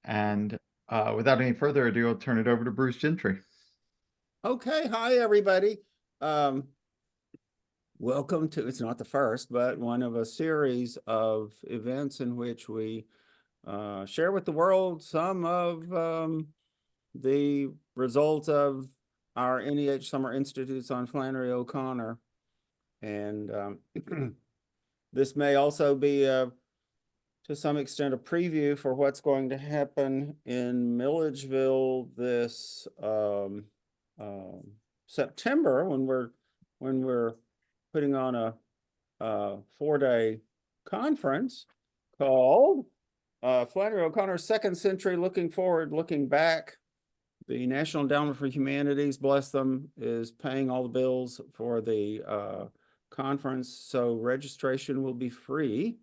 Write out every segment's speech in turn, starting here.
And without any further ado, I'll turn it over to Bruce Gentry. Okay, hi everybody. Welcome to, it's not the first, but one of a series of events in which we share with the world some of the results of our NEH Summer Institutes on Flannery O'Connor. And this may also be, to some extent, a preview for what's going to happen in Milledgeville this September when we're putting on a 4-day conference called Flannery O'Connor's Second Century, Looking Forward, Looking Back. The National Endowment for Humanities, bless them, is paying all the bills for the conference, so registration will be free.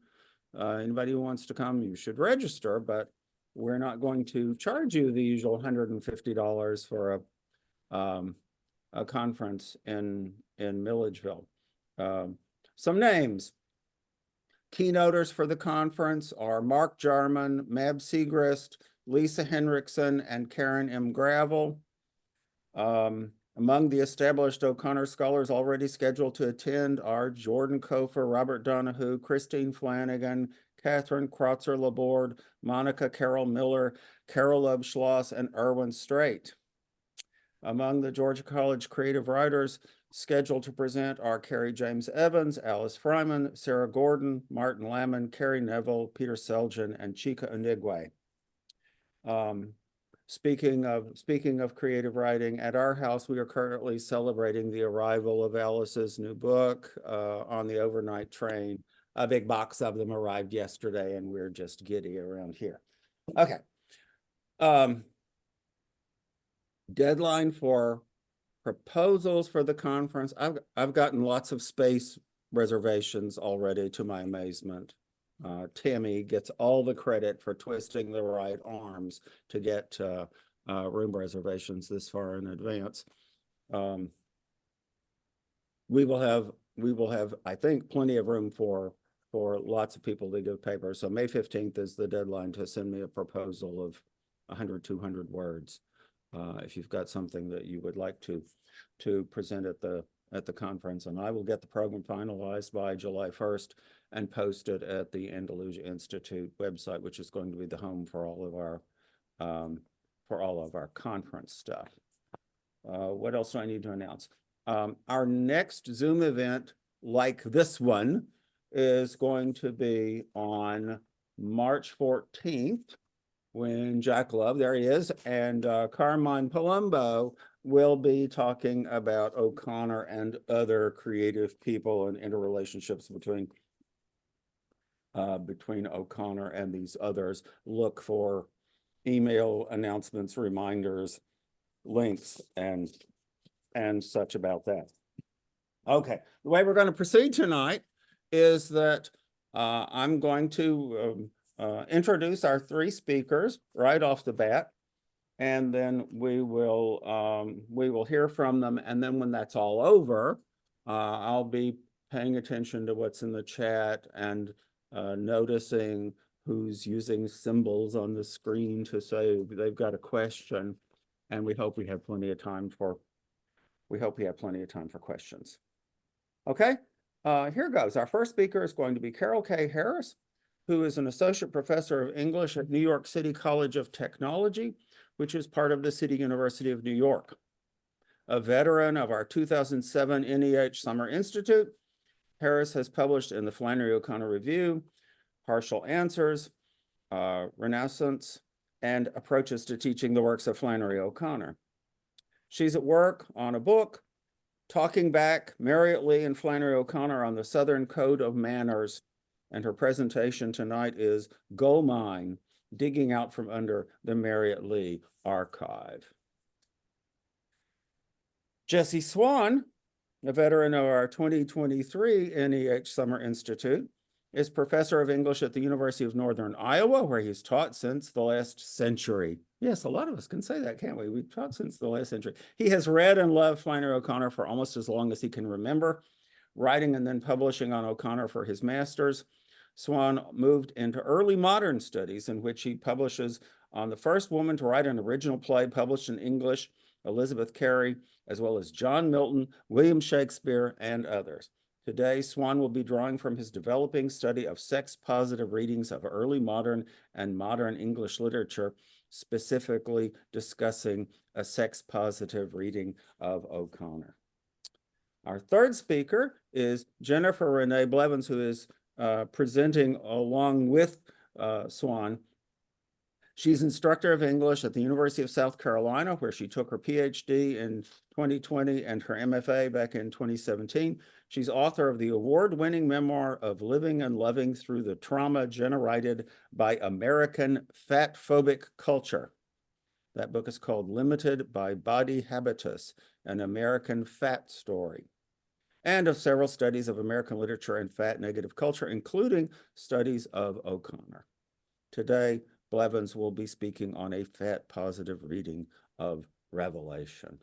Anybody who wants to come, you should register, but we're not going to charge you the usual $150 for a conference in Milledgeville. Some names. Keynoters for the conference are Mark Jarman, Mab Segrist, Lisa Henriksen, and Karen M. Gravel. Among the established O'Connor scholars already scheduled to attend are Jordan Kofer, Robert Donahue, Christine Flanagan, Catherine Kreutzer-Laborde, Monica Carol Miller, Carol Schloss, and Erwin Strait. Among the Georgia College creative writers scheduled to present are Carrie James Evans, Alice Fryman, Sarah Gordon, Martin Lamon, Carrie Neville, Peter Selgin, and Chika Onigwe. Speaking of creative writing, at our house, we are currently celebrating the arrival of Alice's new book on the overnight train. A big box of them arrived yesterday, and we're just giddy around here. Okay. Deadline for proposals for the conference. I've gotten lots of space reservations already, to my amazement. Tammy gets all the credit for twisting the right arms to get room reservations this far in advance. We will have, I think, plenty of room for lots of people to give papers. So May 15th is the deadline to send me a proposal of 100, 200 words. If you've got something that you would like to present at the conference, and I will get the program finalized by July 1st and post it at the Andalusia Institute website, which is going to be the home for all of our conference stuff. What else do I need to announce? Our next Zoom event, like this one, is going to be on March 14th. When Jack Love, there he is, and Carmine Palumbo will be talking about O'Connor and other creative people and interrelationships between O'Connor and these others. Look for email announcements, reminders, links, and such about that. Okay, the way we're going to proceed tonight is that I'm going to introduce our three speakers right off the bat, and then we will hear from them. And then when that's all over, I'll be paying attention to what's in the chat and noticing who's using symbols on the screen to say they've got a question. And we hope we have plenty of time for questions. Okay, here goes. Our first speaker is going to be Carole K. Harris, who is an associate professor of English at New York City College of Technology, which is part of the City University of New York. A veteran of our 2007 NEH Summer Institute, Harris has published in the Flannery O'Connor Review, Partial Answers, Renaissance, and Approaches to Teaching the Works of Flannery O'Connor. She's at work on a book, Talking Back, Maryat Lee and Flannery O'Connor on the Southern Code of Manners, and her presentation tonight is Gold Mine, Digging Out from Under the Maryat Lee Archive. Jesse Swan, a veteran of our 2023 NEH Summer Institute, is professor of English at the University of Northern Iowa, where he's taught since the last century. Yes, a lot of us can say that, can't we? We've taught since the last century. He has read and loved Flannery O'Connor for almost as long as he can remember, writing and then publishing on O'Connor for his master's. Swan moved into early modern studies, in which he publishes on the first woman to write an original play published in English, Elizabeth Cary, as well as John Milton, William Shakespeare, and others. Today, Swan will be drawing from his developing study of sex-positive readings of early modern and modern English literature, specifically discussing a sex-positive reading of O'Connor. Our third speaker is Jennifer Renee Blevins, who is presenting along with Swan. She's instructor of English at the University of South Carolina, where she took her PhD in 2020 and her MFA back in 2017. She's author of the award-winning memoir of Living and Loving Through the Trauma Generated by American Fat-Phobic Culture. That book is called Limited by Body Habitus, an American Fat Story, and of several studies of American literature and fat-negative culture, including studies of O'Connor. Today, Blevins will be speaking on a fat-positive reading of Revelation.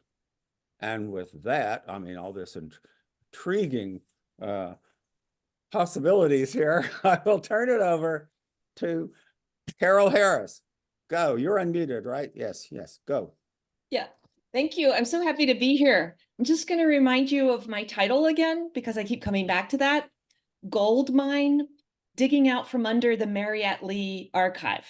And with that, I mean, all this intriguing possibilities here, I will turn it over to Carole Harris. Go, you're unmuted, right? Yes, go. Yeah, thank you. I'm so happy to be here. I'm just going to remind you of my title again, because I keep coming back to that. Gold Mine, Digging Out from Under the Maryat Lee Archive.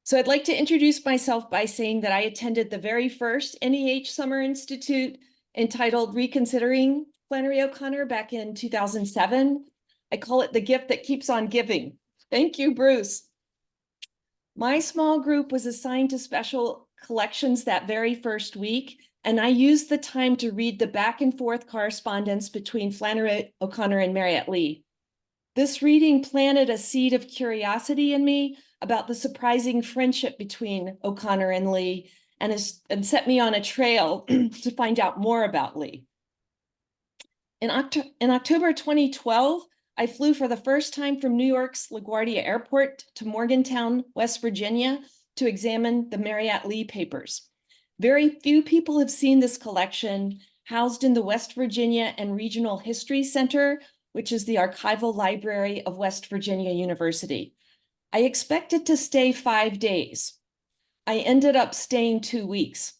So I'd like to introduce myself by saying that I attended the very first NEH Summer Institute entitled Reconsidering Flannery O'Connor back in 2007. I call it the gift that keeps on giving. Thank you, Bruce. My small group was assigned to special collections that very first week, and I used the time to read the back and forth correspondence between Flannery O'Connor and Maryat Lee. This reading planted a seed of curiosity in me about the surprising friendship between O'Connor and Lee, and set me on a trail to find out more about Lee. In October 2012, I flew for the first time from New York's LaGuardia Airport to Morgantown, West Virginia, to examine the Maryat Lee papers. Very few people have seen this collection, housed in the West Virginia and Regional History Center, which is the archival library of West Virginia University. I expected to stay 5 days. I ended up staying 2 weeks.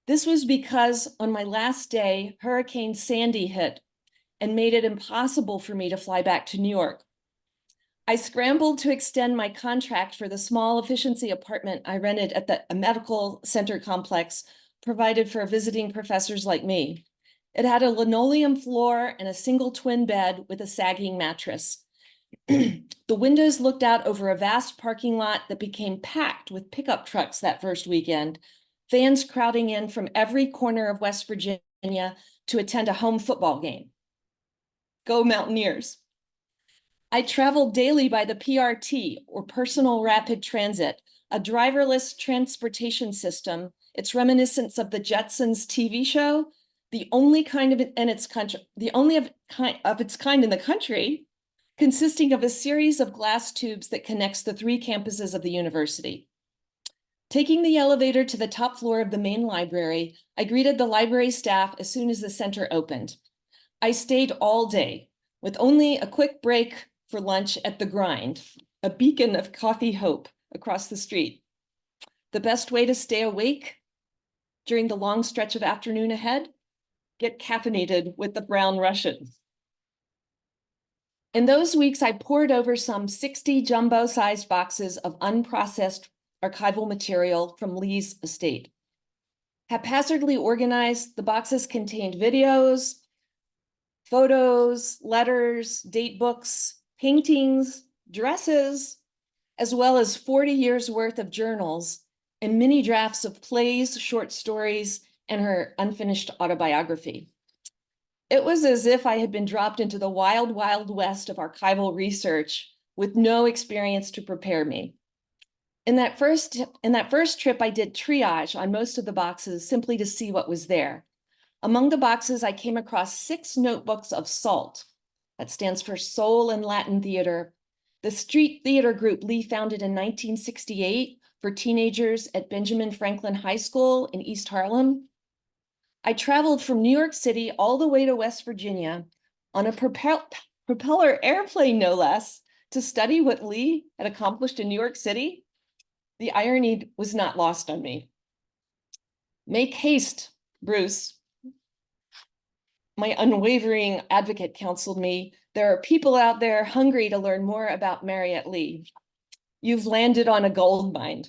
This was because on my last day, Hurricane Sandy hit and made it impossible for me to fly back to New York. I scrambled to extend my contract for the small efficiency apartment I rented at the medical center complex provided for visiting professors like me. It had a linoleum floor and a single twin bed with a sagging mattress. The windows looked out over a vast parking lot that became packed with pickup trucks that first weekend, fans crowding in from every corner of West Virginia to attend a home football game. Go Mountaineers. I traveled daily by the PRT, or Personal Rapid Transit, a driverless transportation system. It's reminiscent of the Jetsons TV show, the only kind of its kind in the country, consisting of a series of glass tubes that connects the 3 campuses of the university. Taking the elevator to the top floor of the main library, I greeted the library staff as soon as the center opened. I stayed all day, with only a quick break for lunch at The Grind, a beacon of coffee hope across the street. The best way to stay awake during the long stretch of afternoon ahead? Get caffeinated with the Brown Russian. In those weeks, I poured over some 60 jumbo-sized boxes of unprocessed archival material from Lee's estate. Haphazardly organized, the boxes contained videos, photos, letters, date books, paintings, dresses, as well as 40 years worth of journals and mini drafts of plays, short stories, and her unfinished autobiography. It was as if I had been dropped into the wild, wild west of archival research with no experience to prepare me. In that first trip, I did triage on most of the boxes simply to see what was there. Among the boxes, I came across 6 notebooks of SALT. That stands for Soul and Latin Theater, the street theater group Lee founded in 1968 for teenagers at Benjamin Franklin High School in East Harlem. I traveled from New York City all the way to West Virginia on a propeller airplane, no less, to study what Lee had accomplished in New York City, the irony was not lost on me. Make haste, Bruce. My unwavering advocate counseled me. There are people out there hungry to learn more about Maryat Lee. You've landed on a gold mine.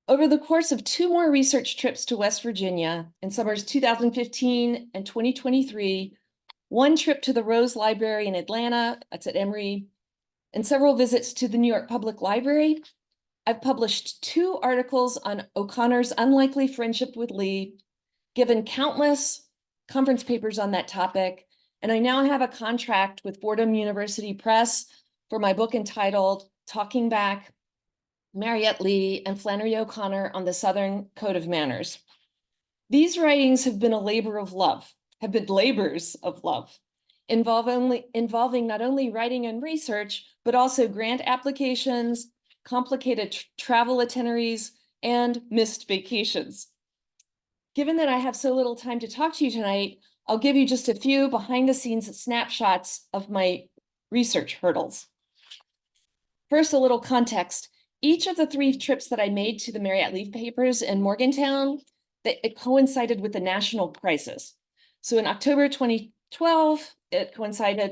Over the course of 2 more research trips to West Virginia in summers 2015 and 2023, 1 trip to the Rose Library in Atlanta, that's at Emory, and several visits to the New York Public Library, I've published 2 articles on O'Connor's unlikely friendship with Lee, given countless conference papers on that topic, and I now have a contract with Fordham University Press for my book entitled Talking Back, Maryat Lee and Flannery O'Connor on the Southern Code of Manners. These writings have been labors of love, involving not only writing and research, but also grant applications, complicated travel itineraries, and missed vacations. Given that I have so little time to talk to you tonight, I'll give you just a few behind-the-scenes snapshots of my research hurdles. First, a little context. Each of the 3 trips that I made to the Maryat Lee papers in Morgantown, it coincided with the national crisis. So in October 2012,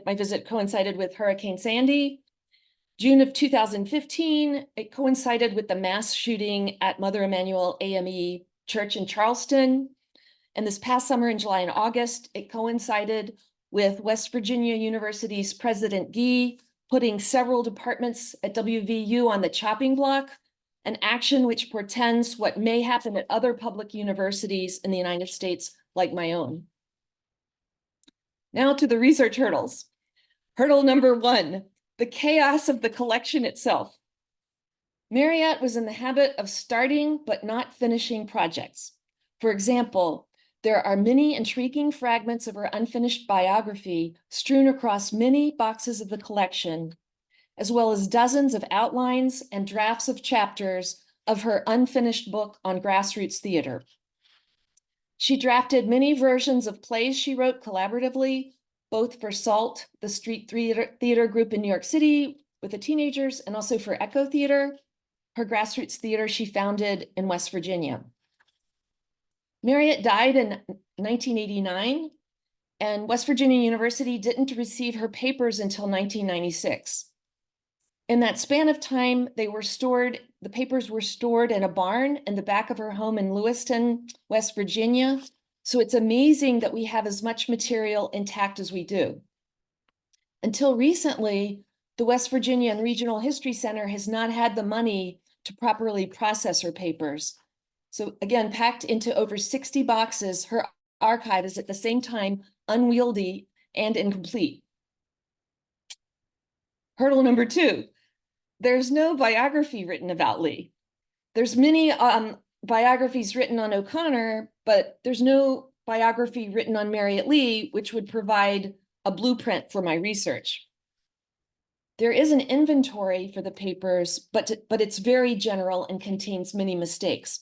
my visit coincided with Hurricane Sandy. June of 2015, it coincided with the mass shooting at Mother Emanuel AME Church in Charleston. And this past summer in July and August, it coincided with West Virginia University's President Gee putting several departments at WVU on the chopping block, an action which portends what may happen at other public universities in the United States like my own. Now to the research hurdles. Hurdle number 1, the chaos of the collection itself. Maryat was in the habit of starting but not finishing projects. For example, there are many intriguing fragments of her unfinished biography strewn across many boxes of the collection, as well as dozens of outlines and drafts of chapters of her unfinished book on grassroots theater. She drafted many versions of plays she wrote collaboratively, both for SALT, the street theater group in New York City with the teenagers, and also for Echo Theater, her grassroots theater she founded in West Virginia. Maryat died in 1989, and West Virginia University didn't receive her papers until 1996. In that span of time, the papers were stored in a barn in the back of her home in Lewiston, West Virginia. So it's amazing that we have as much material intact as we do. Until recently, the West Virginia and Regional History Center has not had the money to properly process her papers. So again, packed into over 60 boxes, her archive is at the same time unwieldy and incomplete. Hurdle number 2, there's no biography written about Lee. There's many biographies written on O'Connor, but there's no biography written on Maryat Lee, which would provide a blueprint for my research. There is an inventory for the papers, but it's very general and contains many mistakes.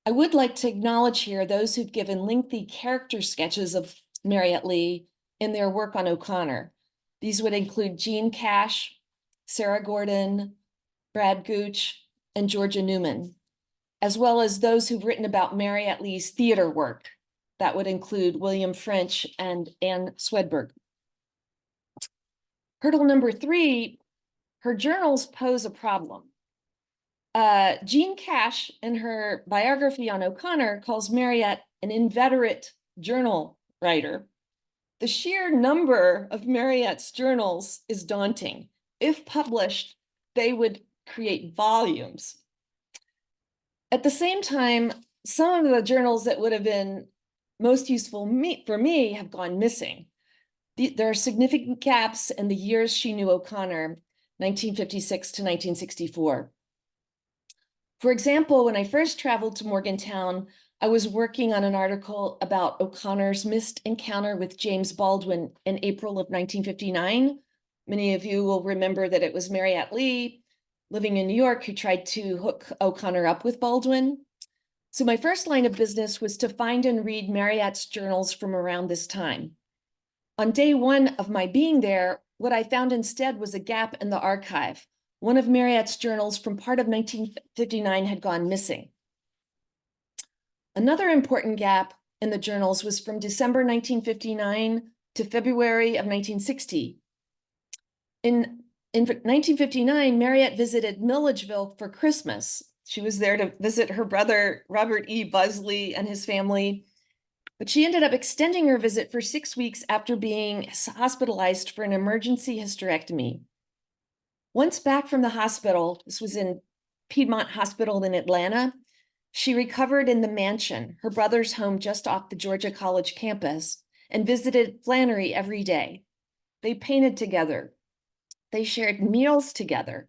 I would like to acknowledge here those who've given lengthy character sketches of Maryat Lee in their work on O'Connor. These would include Jean Cash, Sarah Gordon, Brad Gooch, and Georgia Newman, as well as those who've written about Maryat Lee's theater work. That would include William French and Anne Swedberg. Hurdle number 3, her journals pose a problem. Jean Cash, in her biography on O'Connor, calls Maryat an inveterate journal writer. The sheer number of Maryat's journals is daunting. If published, they would create volumes. At the same time, some of the journals that would have been most useful for me have gone missing. There are significant gaps in the years she knew O'Connor, 1956 to 1964. For example, when I first traveled to Morgantown, I was working on an article about O'Connor's missed encounter with James Baldwin in April of 1959. Many of you will remember that it was Maryat Lee, living in New York, who tried to hook O'Connor up with Baldwin. So my first line of business was to find and read Maryat's journals from around this time. On day one of my being there, what I found instead was a gap in the archive. One of Maryat's journals from part of 1959 had gone missing. Another important gap in the journals was from December 1959 to February of 1960. In 1959, Maryat visited Milledgeville for Christmas. She was there to visit her brother, Robert E. Buzzley, and his family. But she ended up extending her visit for 6 weeks after being hospitalized for an emergency hysterectomy. Once back from the hospital, this was in Piedmont Hospital in Atlanta, she recovered in the mansion, her brother's home just off the Georgia College campus, and visited Flannery every day. They painted together. They shared meals together.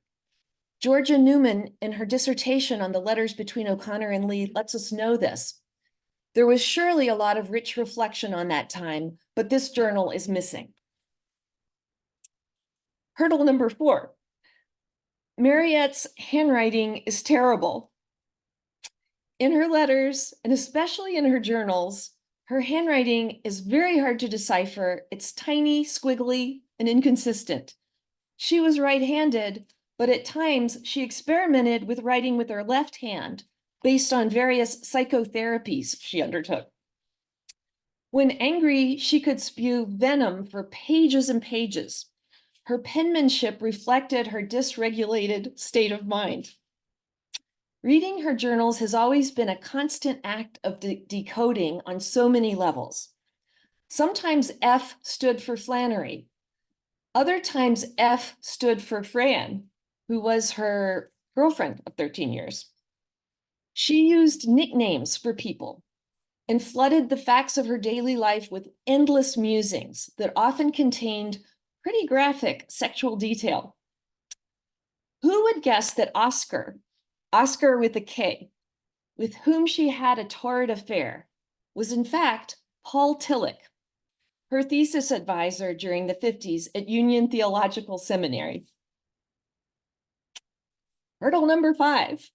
Georgia Newman, in her dissertation on the letters between O'Connor and Lee, lets us know this. There was surely a lot of rich reflection on that time, but this journal is missing. Hurdle number 4. Maryat's handwriting is terrible. In her letters, and especially in her journals, her handwriting is very hard to decipher. It's tiny, squiggly, and inconsistent. She was right-handed, but at times she experimented with writing with her left hand based on various psychotherapies she undertook. When angry, she could spew venom for pages and pages. Her penmanship reflected her dysregulated state of mind. Reading her journals has always been a constant act of decoding on so many levels. Sometimes F stood for Flannery. Other times F stood for Fran, who was her girlfriend of 13 years. She used nicknames for people and flooded the facts of her daily life with endless musings that often contained pretty graphic sexual detail. Who would guess that Oscar with a K, with whom she had a torrid affair, was in fact Paul Tillich, her thesis advisor during the 50s at Union Theological Seminary. Hurdle number 5.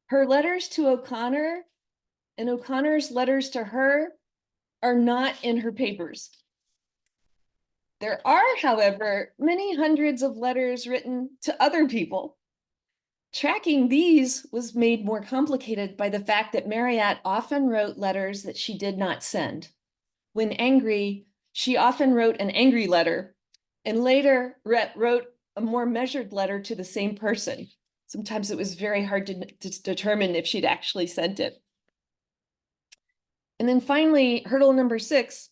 Her letters to O'Connor and O'Connor's letters to her are not in her papers. There are, however, many hundreds of letters written to other people. Tracking these was made more complicated by the fact that Maryat often wrote letters that she did not send. When angry, she often wrote an angry letter and later wrote a more measured letter to the same person. Sometimes it was very hard to determine if she'd actually sent it. And then finally, hurdle number 6,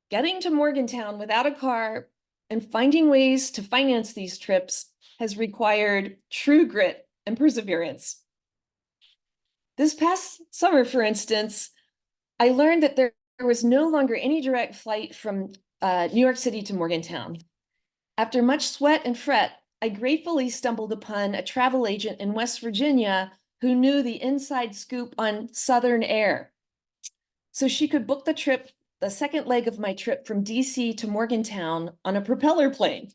getting to Morgantown without a car and finding ways to finance these trips has required true grit and perseverance. This past summer, for instance, I learned that there was no longer any direct flight from New York City to Morgantown. After much sweat and fret, I gratefully stumbled upon a travel agent in West Virginia who knew the inside scoop on Southern Air. So she could book the trip, the second leg of my trip from DC to Morgantown on a propeller plane.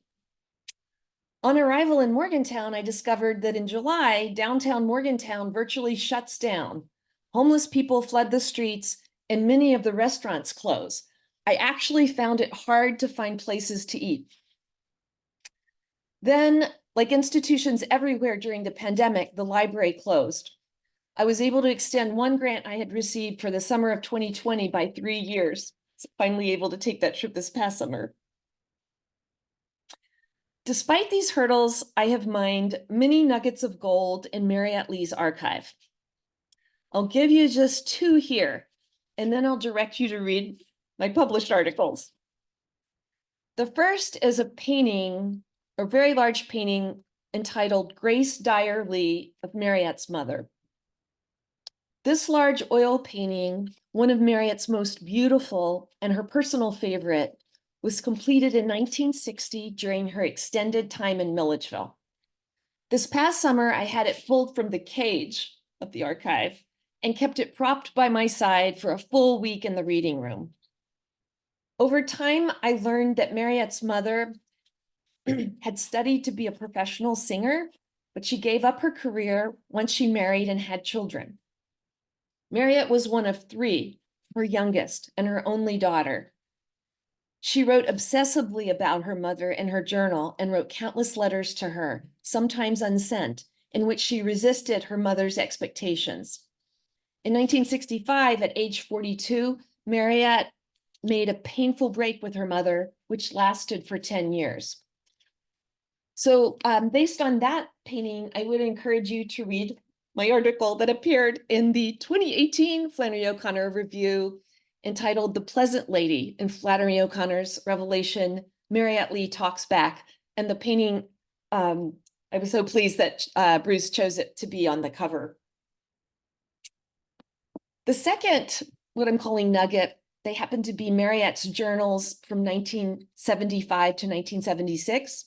On arrival in Morgantown, I discovered that in July, downtown Morgantown virtually shuts down. Homeless people flood the streets and many of the restaurants close. I actually found it hard to find places to eat. Then, like institutions everywhere during the pandemic, the library closed. I was able to extend one grant I had received for the summer of 2020 by 3 years. Finally able to take that trip this past summer. Despite these hurdles, I have mined many nuggets of gold in Maryat Lee's archive. I'll give you just 2 here, and then I'll direct you to read my published articles. The first is a painting, a very large painting entitled Grace Dyer Lee of Maryat's Mother. This large oil painting, one of Maryat's most beautiful and her personal favorite, was completed in 1960 during her extended time in Milledgeville. This past summer, I had it pulled from the cage of the archive and kept it propped by my side for a full week in the reading room. Over time, I learned that Maryat's mother had studied to be a professional singer, but she gave up her career once she married and had children. Maryat was one of 3, her youngest and her only daughter. She wrote obsessively about her mother in her journal and wrote countless letters to her, sometimes unsent, in which she resisted her mother's expectations. In 1965, at age 42, Maryat made a painful break with her mother, which lasted for 10 years. So based on that painting, I would encourage you to read my article that appeared in the 2018 Flannery O'Connor Review entitled The Pleasant Lady in Flannery O'Connor's Revelation, Maryat Lee Talks Back. And the painting, I was so pleased that Bruce chose it to be on the cover. The second, what I'm calling nugget, they happen to be Maryat's journals from 1975 to 1976.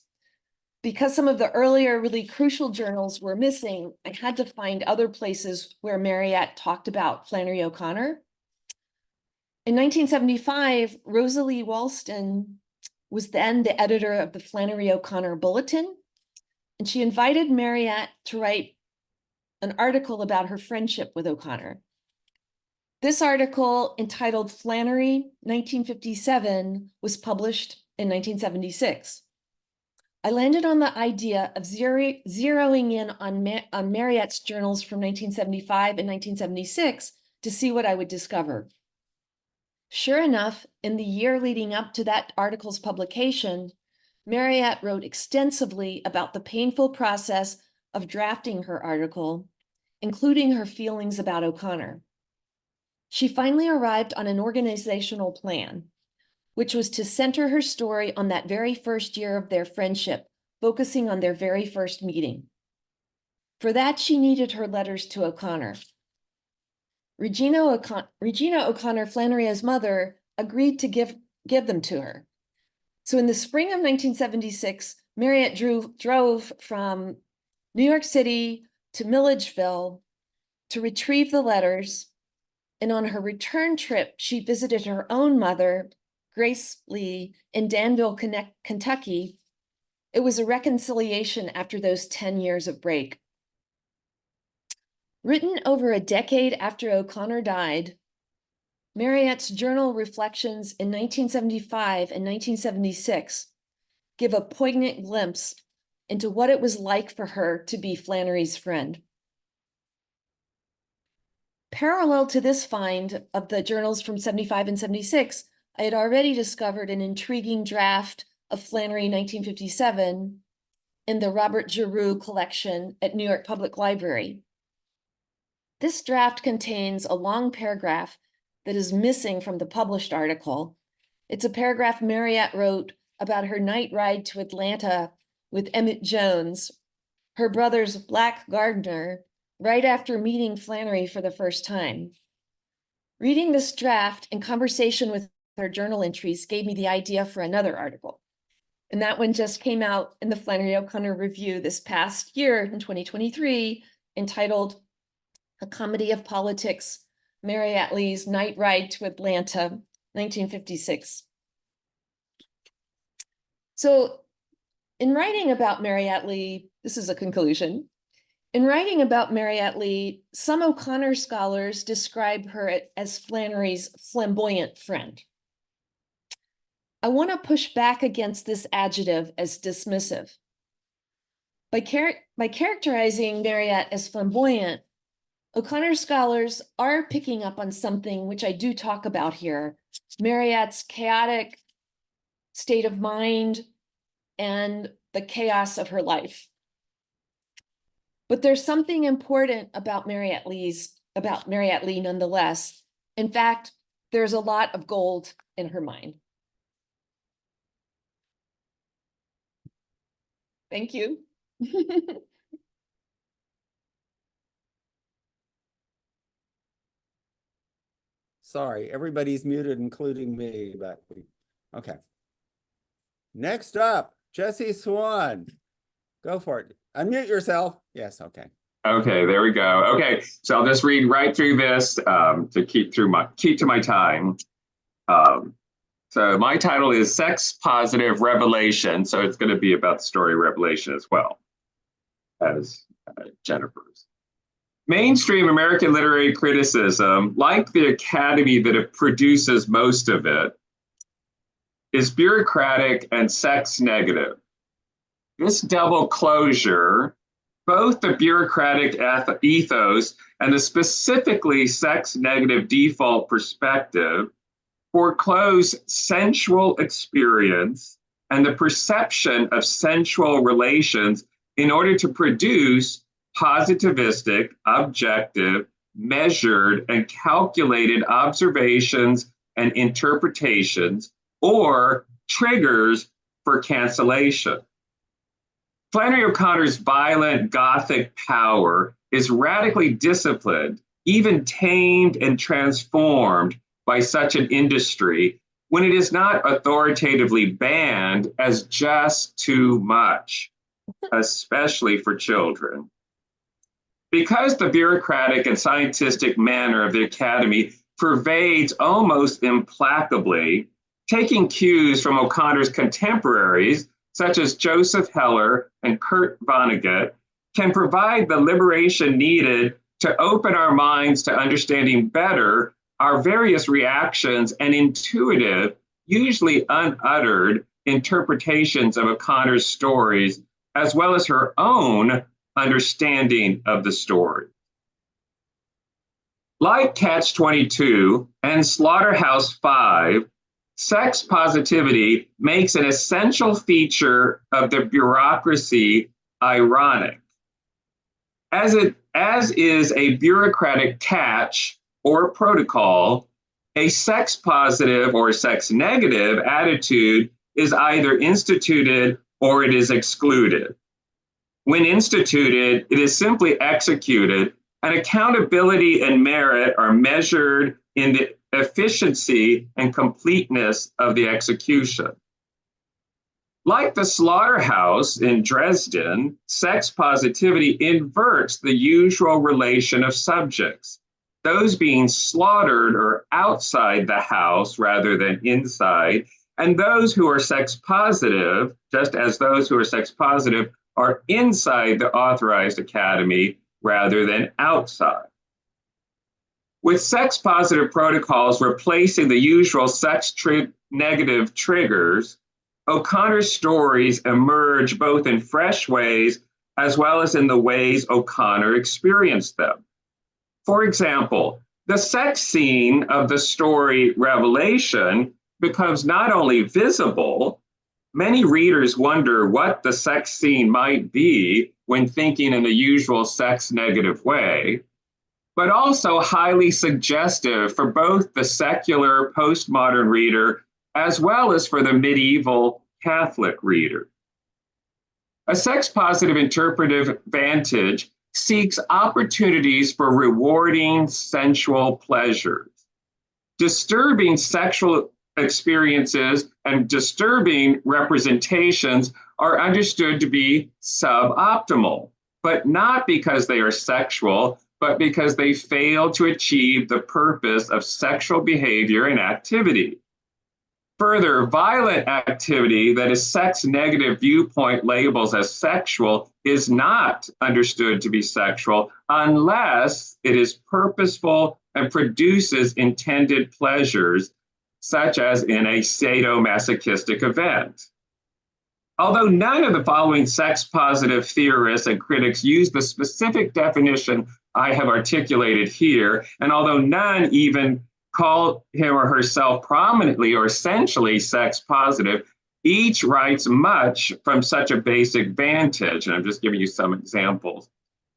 Because some of the earlier really crucial journals were missing, I had to find other places where Maryat talked about Flannery O'Connor. In 1975, Rosalie Walston was then the editor of the Flannery O'Connor Bulletin, and she invited Maryat to write an article about her friendship with O'Connor. This article, entitled Flannery 1957, was published in 1976. I landed on the idea of zeroing in on Maryat's journals from 1975 and 1976 to see what I would discover. Sure enough, in the year leading up to that article's publication, Maryat wrote extensively about the painful process of drafting her article, including her feelings about O'Connor. She finally arrived on an organizational plan, which was to center her story on that very first year of their friendship, focusing on their very first meeting. For that, she needed her letters to O'Connor. Regina O'Connor, Flannery's mother, agreed to give them to her. So in the spring of 1976, Maryat drove from New York City to Milledgeville to retrieve the letters. And on her return trip, she visited her own mother, Grace Lee, in Danville, Kentucky. It was a reconciliation after those 10 years of break. Written over a decade after O'Connor died, Maryat's journal reflections in 1975 and 1976 give a poignant glimpse into what it was like for her to be Flannery's friend. Parallel to this find of the journals from 75 and 76, I had already discovered an intriguing draft of Flannery 1957 in the Robert Giroux collection at New York Public Library. This draft contains a long paragraph that is missing from the published article. It's a paragraph Maryat wrote about her night ride to Atlanta with Emmett Jones, her brother's black gardener, right after meeting Flannery for the first time. Reading this draft in conversation with her journal entries gave me the idea for another article. And that one just came out in the Flannery O'Connor Review this past year in 2023, entitled A Comedy of Politics, Maryat Lee's Night Ride to Atlanta, 1956. So in writing about Maryat Lee, this is a conclusion. In writing about Maryat Lee, some O'Connor scholars describe her as Flannery's flamboyant friend. I want to push back against this adjective as dismissive. By characterizing Maryat as flamboyant, O'Connor scholars are picking up on something which I do talk about here, Maryat's chaotic state of mind and the chaos of her life. But there's something important about Maryat Lee nonetheless. In fact, there's a lot of gold in her mind. Thank you. Sorry, everybody's muted, including me, but okay. Next up, Jesse Swan. Go for it. Unmute yourself. Yes, okay. Okay, there we go. Okay, so I'll just read right through this to keep to my time. So my title is Sex Positive Revelation. So it's going to be about the story Revelation as well as Jennifer's. Mainstream American literary criticism, like the Academy that it produces most of it, is bureaucratic and sex negative. This double closure, both the bureaucratic ethos and the specifically sex negative default perspective, foreclose sensual experience and the perception of sensual relations in order to produce positivistic, objective, measured, and calculated observations and interpretations or triggers for cancellation. Flannery O'Connor's violent Gothic power is radically disciplined, even tamed and transformed by such an industry when it is not authoritatively banned as just too much, especially for children. Because the bureaucratic and scientific manner of the Academy pervades almost implacably, taking cues from O'Connor's contemporaries, such as Joseph Heller and Kurt Vonnegut, can provide the liberation needed to open our minds to understanding better our various reactions and intuitive, usually unuttered, interpretations of O'Connor's stories, as well as her own understanding of the story. Like Catch-22 and Slaughterhouse-5, sex positivity makes an essential feature of the bureaucracy ironic. As is a bureaucratic catch or protocol, a sex positive or sex negative attitude is either instituted or it is excluded. When instituted, it is simply executed, and accountability and merit are measured in the efficiency and completeness of the execution. Like the slaughterhouse in Dresden, sex positivity inverts the usual relation of subjects. Those being slaughtered are outside the house rather than inside, and those who are sex positive, just as those who are sex positive, are inside the authorized academy rather than outside. With sex positive protocols replacing the usual sex negative triggers, O'Connor's stories emerge both in fresh ways as well as in the ways O'Connor experienced them. For example, the sex scene of the story Revelation becomes not only visible, many readers wonder what the sex scene might be when thinking in the usual sex negative way, but also highly suggestive for both the secular postmodern reader as well as for the medieval Catholic reader. A sex positive interpretive vantage seeks opportunities for rewarding sensual pleasures. Disturbing sexual experiences and disturbing representations are understood to be suboptimal, but not because they are sexual, but because they fail to achieve the purpose of sexual behavior and activity. Further, violent activity that is sex negative viewpoint labels as sexual is not understood to be sexual unless it is purposeful and produces intended pleasures, such as in a sadomasochistic event. Although none of the following sex positive theorists and critics use the specific definition I have articulated here, and although none even call him or herself prominently or essentially sex positive, each writes much from such a basic vantage. And I'm just giving you some examples.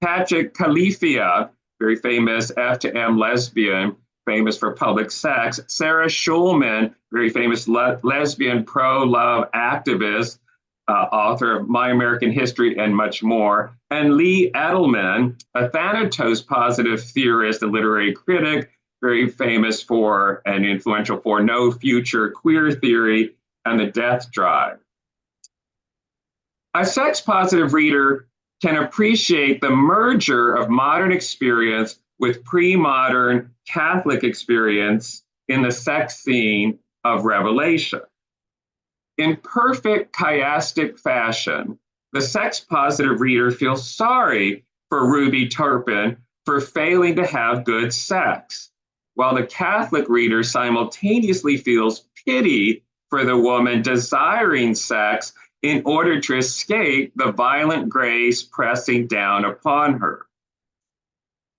Patrick Califia, very famous F to M lesbian, famous for public sex. Sarah Schulman, very famous lesbian pro-love activist, author of My American History and much more. And Lee Edelman, a Thanatos positive theorist and literary critic, very famous for and influential for No Future Queer Theory and The Death Drive. A sex positive reader can appreciate the merger of modern experience with pre-modern Catholic experience in the sex scene of Revelation. In perfect chiastic fashion, the sex positive reader feels sorry for Ruby Turpin for failing to have good sex, while the Catholic reader simultaneously feels pity for the woman desiring sex in order to escape the violent grace pressing down upon her.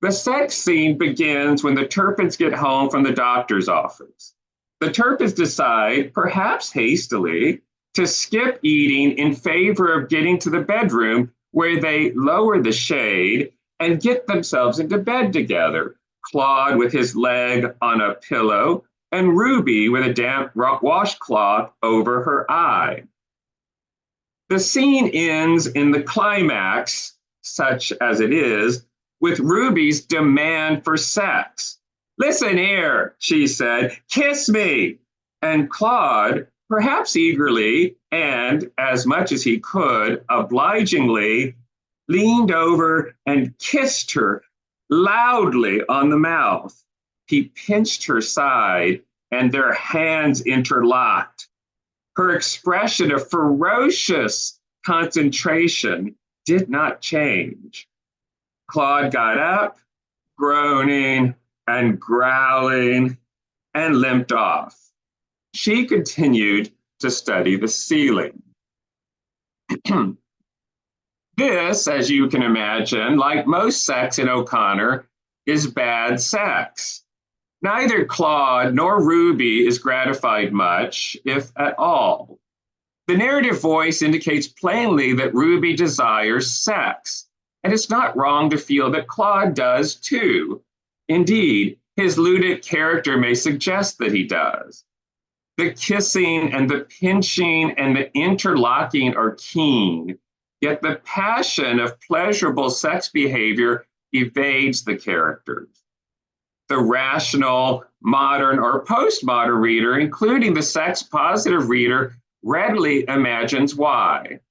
The sex scene begins when the Turpins get home from the doctor's office. The Turpins decide, perhaps hastily, to skip eating in favor of getting to the bedroom where they lower the shade and get themselves into bed together, Claude with his leg on a pillow and Ruby with a damp washcloth over her eye. The scene ends in the climax, such as it is, with Ruby's demand for sex. "Listen here," she said, "kiss me." And Claude, perhaps eagerly and as much as he could, obligingly, leaned over and kissed her loudly on the mouth. He pinched her side and their hands interlocked. Her expression of ferocious concentration did not change. Claude got up, groaning and growling, and limped off. She continued to study the ceiling. This, as you can imagine, like most sex in O'Connor, is bad sex. Neither Claude nor Ruby is gratified much, if at all. The narrative voice indicates plainly that Ruby desires sex, and it's not wrong to feel that Claude does too. Indeed, his ludic character may suggest that he does. The kissing and the pinching and the interlocking are keen, yet the passion of pleasurable sex behavior evades the characters. The rational, modern, or postmodern reader, including the sex-positive reader, readily imagines why.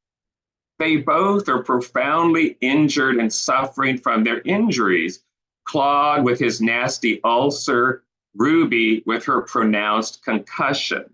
They both are profoundly injured and suffering from their injuries. Claude with his nasty ulcer, Ruby with her pronounced concussion.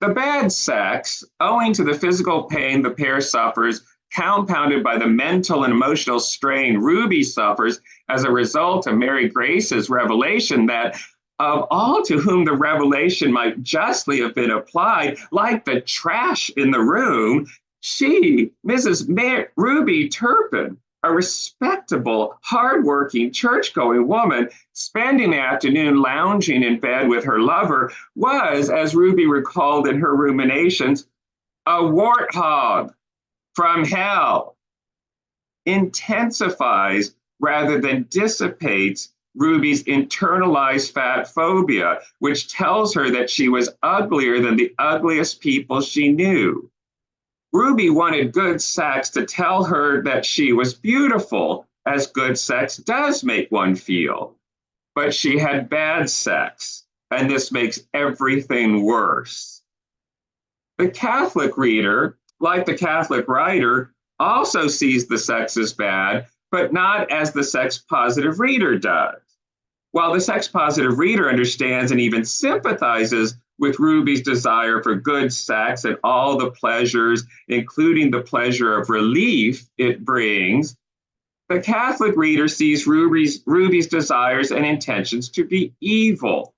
The bad sex, owing to the physical pain the pair suffers, compounded by the mental and emotional strain Ruby suffers as a result of Mary Grace's revelation that of all to whom the revelation might justly have been applied, like the trash in the room, she, Mrs. Ruby Turpin, a respectable, hardworking, church-going woman, spending the afternoon lounging in bed with her lover, was, as Ruby recalled in her ruminations, a warthog from hell. Intensifies rather than dissipates Ruby's internalized fat phobia, which tells her that she was uglier than the ugliest people she knew. Ruby wanted good sex to tell her that she was beautiful, as good sex does make one feel. But she had bad sex, and this makes everything worse. The Catholic reader, like the Catholic writer, also sees the sex as bad, but not as the sex-positive reader does. While the sex-positive reader understands and even sympathizes with Ruby's desire for good sex and all the pleasures, including the pleasure of relief it brings, the Catholic reader sees Ruby's desires and intentions to be evil.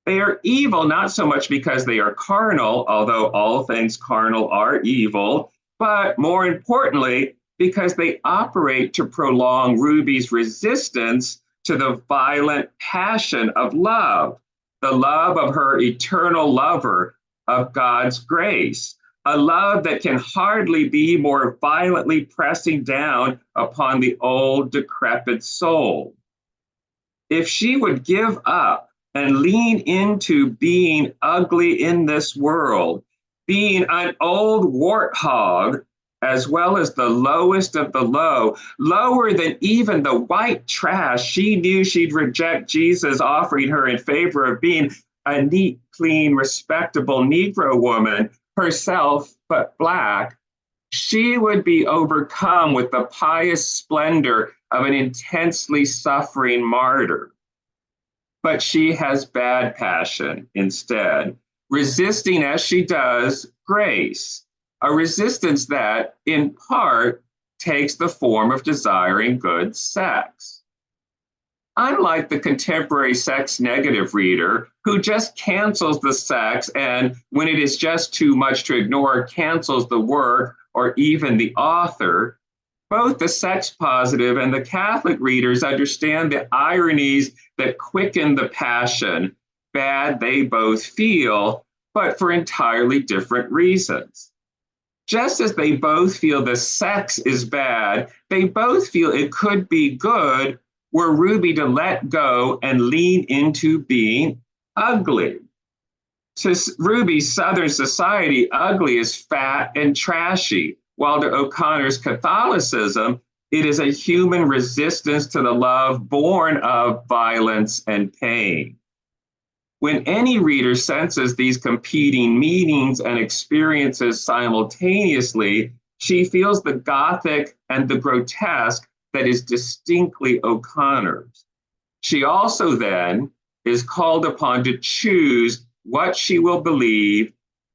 They are evil not so much because they are carnal, although all things carnal are evil, but more importantly, because they operate to prolong Ruby's resistance to the violent passion of love, the love of her eternal lover, of God's grace, a love that can hardly be more violently pressing down upon the old decrepit soul. If she would give up and lean into being ugly in this world, being an old warthog, as well as the lowest of the low, lower than even the white trash she knew she'd reject Jesus offering her in favor of being a neat, clean, respectable Negro woman, herself but Black, she would be overcome with the pious splendor of an intensely suffering martyr. But she has bad passion instead, resisting as she does grace, a resistance that, in part, takes the form of desiring good sex. unlike the contemporary sex negative reader who just cancels the sex and when it is just too much to ignore, cancels the work or even the author, both the sex positive and the Catholic readers understand the ironies that quicken the passion. Bad they both feel, but for entirely different reasons. Just as they both feel the sex is bad, they both feel it could be good were Ruby to let go and lean into being ugly. To Ruby's Southern society, ugly is fat and trashy, while to O'Connor's Catholicism, it is a human resistance to the love born of violence and pain. When any reader senses these competing meanings and experiences simultaneously, she feels the Gothic and the grotesque that is distinctly O'Connor's. She also then is called upon to choose what she will believe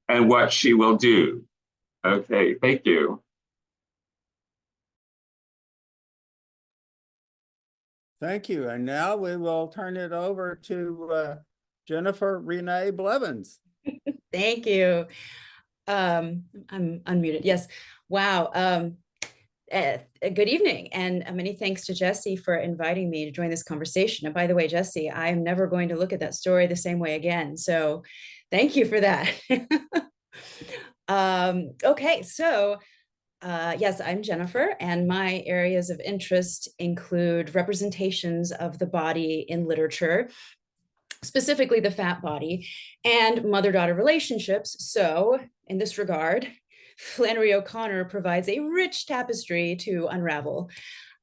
and what she will do. Okay, thank you. Thank you. And now we will turn it over to Jennifer Renee Blevins. Thank you. I'm unmuted. Yes. Wow. Good evening, and many thanks to Jesse for inviting me to join this conversation. And by the way, Jesse, I am never going to look at that story the same way again. So thank you for that. Okay, so yes, I'm Jennifer, and my areas of interest include representations of the body in literature, specifically the fat body, and mother-daughter relationships. So in this regard, Flannery O'Connor provides a rich tapestry to unravel.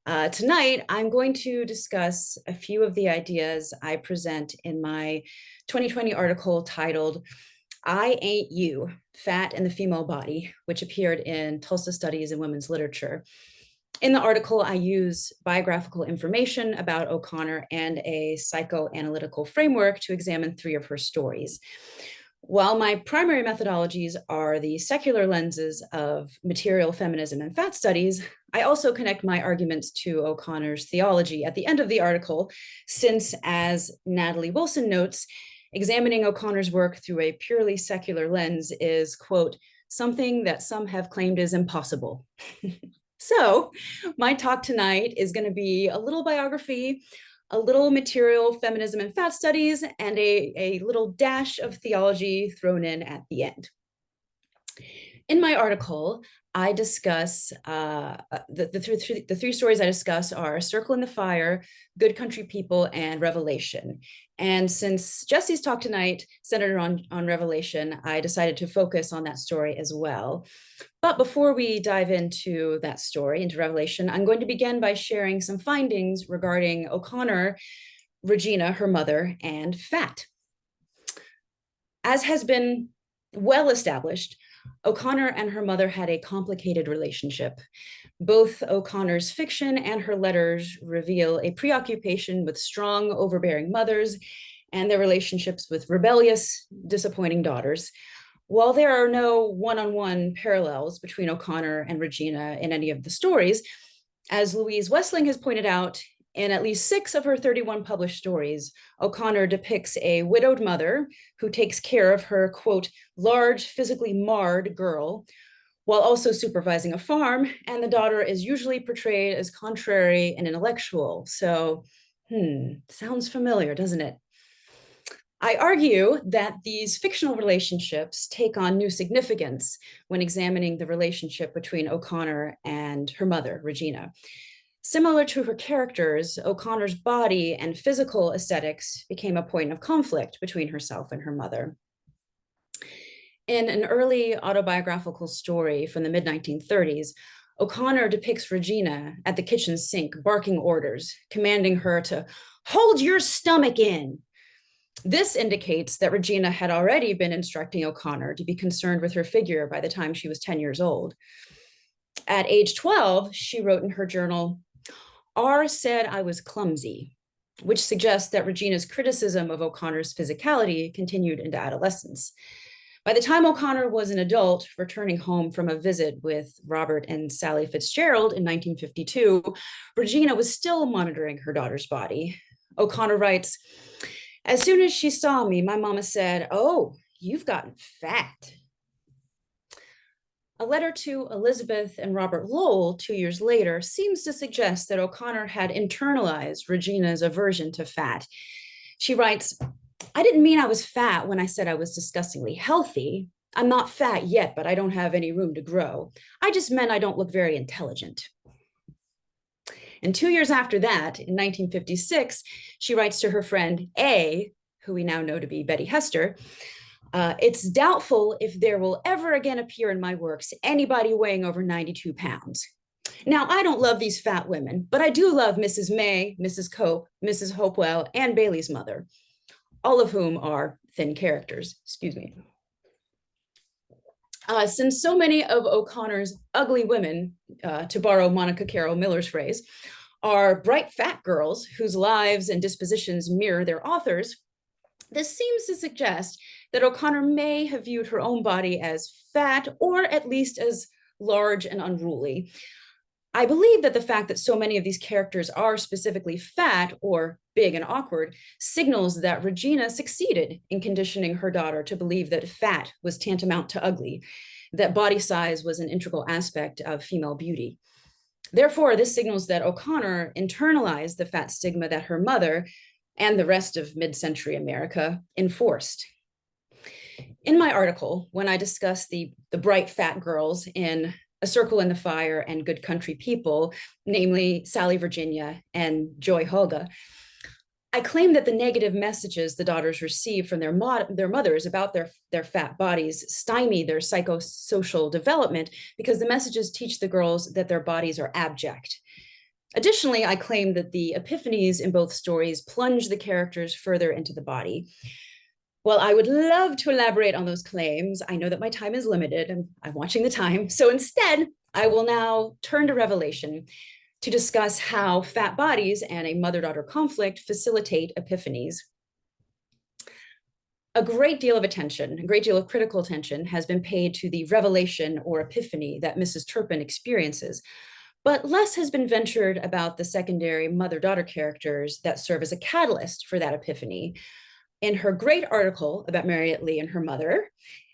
Tonight, I'm going to discuss a few of the ideas I present in my 2020 article titled, I Ain't You, Fat and the Female Body, which appeared in Tulsa Studies in Women's Literature. In the article, I use biographical information about O'Connor and a psychoanalytical framework to examine 3 of her stories. While my primary methodologies are the secular lenses of material feminism and fat studies, I also connect my arguments to O'Connor's theology at the end of the article, since, as Natalie Wilson notes, examining O'Connor's work through a purely secular lens is, quote, something that some have claimed is impossible. So my talk tonight is going to be a little biography, a little material feminism and fat studies, and a little dash of theology thrown in at the end. In my article, I discuss, the 3 stories I discuss are Circle in the Fire, Good Country People, and Revelation. And since Jesse's talk tonight centered on Revelation, I decided to focus on that story as well. But before we dive into that story, into Revelation, I'm going to begin by sharing some findings regarding O'Connor, Regina, her mother, and fat. As has been well established, O'Connor and her mother had a complicated relationship. Both O'Connor's fiction and her letters reveal a preoccupation with strong, overbearing mothers and their relationships with rebellious, disappointing daughters. While there are no one-on-one parallels between O'Connor and Regina in any of the stories, as Louise Wessling has pointed out, in at least 6 of her 31 published stories, O'Connor depicts a widowed mother who takes care of her, quote, large, physically marred girl, while also supervising a farm, and the daughter is usually portrayed as contrary and intellectual. So, sounds familiar, doesn't it? I argue that these fictional relationships take on new significance when examining the relationship between O'Connor and her mother, Regina. Similar to her characters, O'Connor's body and physical aesthetics became a point of conflict between herself and her mother. In an early autobiographical story from the mid-1930s, O'Connor depicts Regina at the kitchen sink barking orders, commanding her to hold your stomach in. This indicates that Regina had already been instructing O'Connor to be concerned with her figure by the time she was 10 years old. At age 12, she wrote in her journal, R said I was clumsy, which suggests that Regina's criticism of O'Connor's physicality continued into adolescence. By the time O'Connor was an adult, returning home from a visit with Robert and Sally Fitzgerald in 1952, Regina was still monitoring her daughter's body. O'Connor writes, as soon as she saw me, my mama said, "Oh, you've gotten fat." A letter to Elizabeth and Robert Lowell 2 years later seems to suggest that O'Connor had internalized Regina's aversion to fat. She writes, "I didn't mean I was fat when I said I was disgustingly healthy. I'm not fat yet, but I don't have any room to grow. I just meant I don't look very intelligent." And 2 years after that, in 1956, she writes to her friend A, who we now know to be Betty Hester, "It's doubtful if there will ever again appear in my works anybody weighing over 92 pounds. Now, I don't love these fat women, but I do love Mrs. May, Mrs. Cope, Mrs. Hopewell, and Bailey's mother, all of whom are thin characters." Excuse me. Since so many of O'Connor's ugly women, to borrow Monica Carole Miller's phrase, are bright fat girls whose lives and dispositions mirror their authors, this seems to suggest that O'Connor may have viewed her own body as fat, or at least as large and unruly. I believe that the fact that so many of these characters are specifically fat or big and awkward signals that Regina succeeded in conditioning her daughter to believe that fat was tantamount to ugly, that body size was an integral aspect of female beauty. Therefore, this signals that O'Connor internalized the fat stigma that her mother and the rest of mid-century America enforced. In my article, when I discuss the bright fat girls in A Circle in the Fire and Good Country People, namely Sally Virginia and Joy Holga, I claim that the negative messages the daughters receive from their mothers about their fat bodies stymie their psychosocial development because the messages teach the girls that their bodies are abject. Additionally, I claim that the epiphanies in both stories plunge the characters further into the body. Well, I would love to elaborate on those claims. I know that my time is limited and I'm watching the time. So instead, I will now turn to Revelation to discuss how fat bodies and a mother-daughter conflict facilitate epiphanies. A great deal of attention, a great deal of critical attention has been paid to the revelation or epiphany that Mrs. Turpin experiences, but less has been ventured about the secondary mother-daughter characters that serve as a catalyst for that epiphany. In her great article about Maryat Lee and her mother,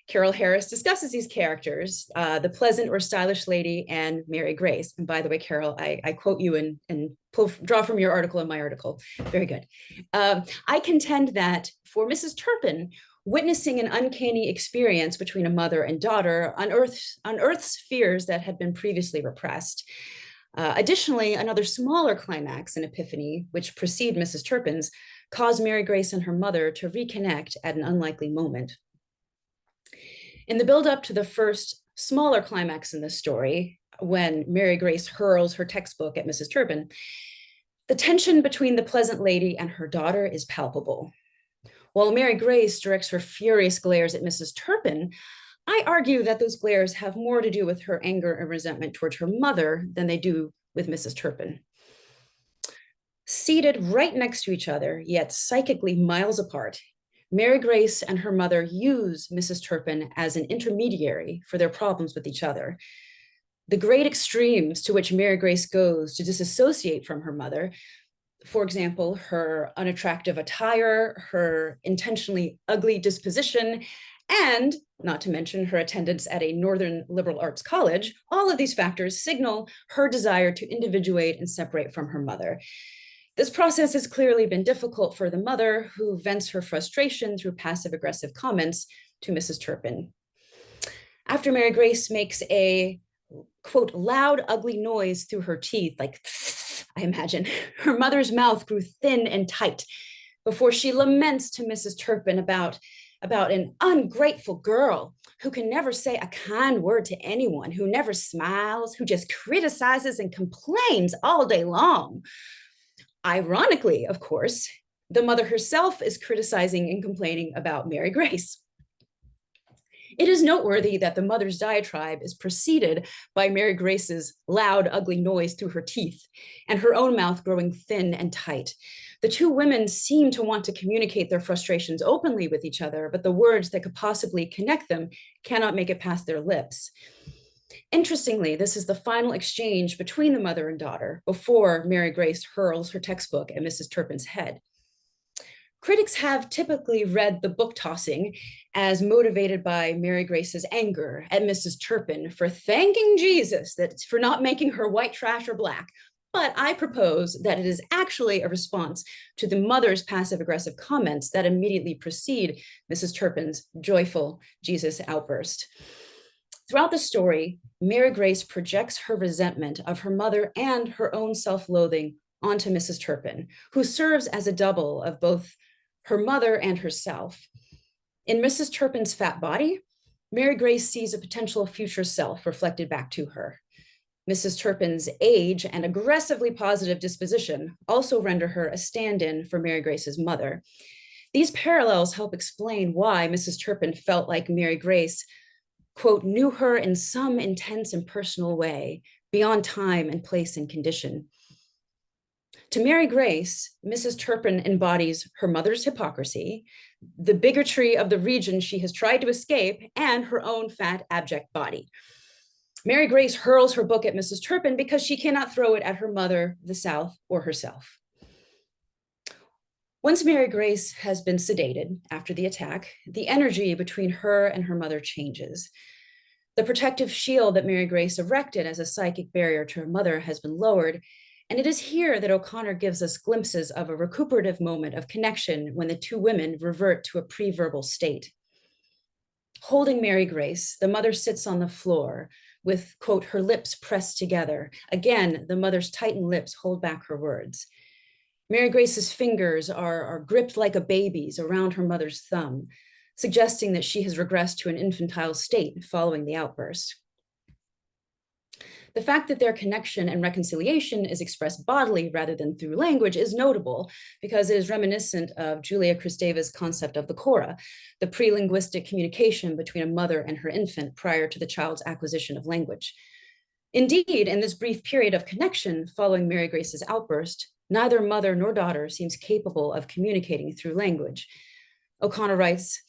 Carole Harris discusses these characters, the pleasant or stylish lady and Mary Grace. And by the way, Carole, I quote you and draw from your article in my article. Very good. I contend that for Mrs. Turpin, witnessing an uncanny experience between a mother and daughter unearths fears that had been previously repressed. Additionally, another smaller climax and epiphany, which precede Mrs. Turpin's, caused Mary Grace and her mother to reconnect at an unlikely moment. In the build-up to the first smaller climax in the story, when Mary Grace hurls her textbook at Mrs. Turpin, the tension between the pleasant lady and her daughter is palpable. While Mary Grace directs her furious glares at Mrs. Turpin, I argue that those glares have more to do with her anger and resentment towards her mother than they do with Mrs. Turpin. Seated right next to each other, yet psychically miles apart, Mary Grace and her mother use Mrs. Turpin as an intermediary for their problems with each other. The great extremes to which Mary Grace goes to disassociate from her mother, for example, her unattractive attire, her intentionally ugly disposition, and not to mention her attendance at a Northern liberal arts college, all of these factors signal her desire to individuate and separate from her mother. This process has clearly been difficult for the mother, who vents her frustration through passive-aggressive comments to Mrs. Turpin. After Mary Grace makes a, quote, loud, ugly noise through her teeth, like, I imagine, her mother's mouth grew thin and tight before she laments to Mrs. Turpin about an ungrateful girl who can never say a kind word to anyone, who never smiles, who just criticizes and complains all day long. Ironically, of course, the mother herself is criticizing and complaining about Mary Grace. It is noteworthy that the mother's diatribe is preceded by Mary Grace's loud, ugly noise through her teeth and her own mouth growing thin and tight. The two women seem to want to communicate their frustrations openly with each other, but the words that could possibly connect them cannot make it past their lips. Interestingly, this is the final exchange between the mother and daughter before Mary Grace hurls her textbook at Mrs. Turpin's head. Critics have typically read the book tossing as motivated by Mary Grace's anger at Mrs. Turpin for thanking Jesus for not making her white trash or black. But I propose that it is actually a response to the mother's passive-aggressive comments that immediately precede Mrs. Turpin's joyful Jesus outburst. Throughout the story, Mary Grace projects her resentment of her mother and her own self-loathing onto Mrs. Turpin, who serves as a double of both her mother and herself. In Mrs. Turpin's fat body, Mary Grace sees a potential future self reflected back to her. Mrs. Turpin's age and aggressively positive disposition also render her a stand-in for Mary Grace's mother. These parallels help explain why Mrs. Turpin felt like Mary Grace, quote, knew her in some intense and personal way, beyond time and place and condition. To Mary Grace, Mrs. Turpin embodies her mother's hypocrisy, the bigotry of the region she has tried to escape, and her own fat, abject body. Mary Grace hurls her book at Mrs. Turpin because she cannot throw it at her mother, the South, or herself. Once Mary Grace has been sedated after the attack, the energy between her and her mother changes. The protective shield that Mary Grace erected as a psychic barrier to her mother has been lowered, and it is here that O'Connor gives us glimpses of a recuperative moment of connection when the two women revert to a pre-verbal state. Holding Mary Grace, the mother sits on the floor with, quote, her lips pressed together. Again, the mother's tightened lips hold back her words. Mary Grace's fingers are gripped like a baby's around her mother's thumb, suggesting that she has regressed to an infantile state following the outburst. The fact that their connection and reconciliation is expressed bodily rather than through language is notable because it is reminiscent of Julia Kristeva's concept of the chora, the pre-linguistic communication between a mother and her infant prior to the child's acquisition of language. Indeed, in this brief period of connection following Mary Grace's outburst, neither mother nor daughter seems capable of communicating through language. O'Connor writes,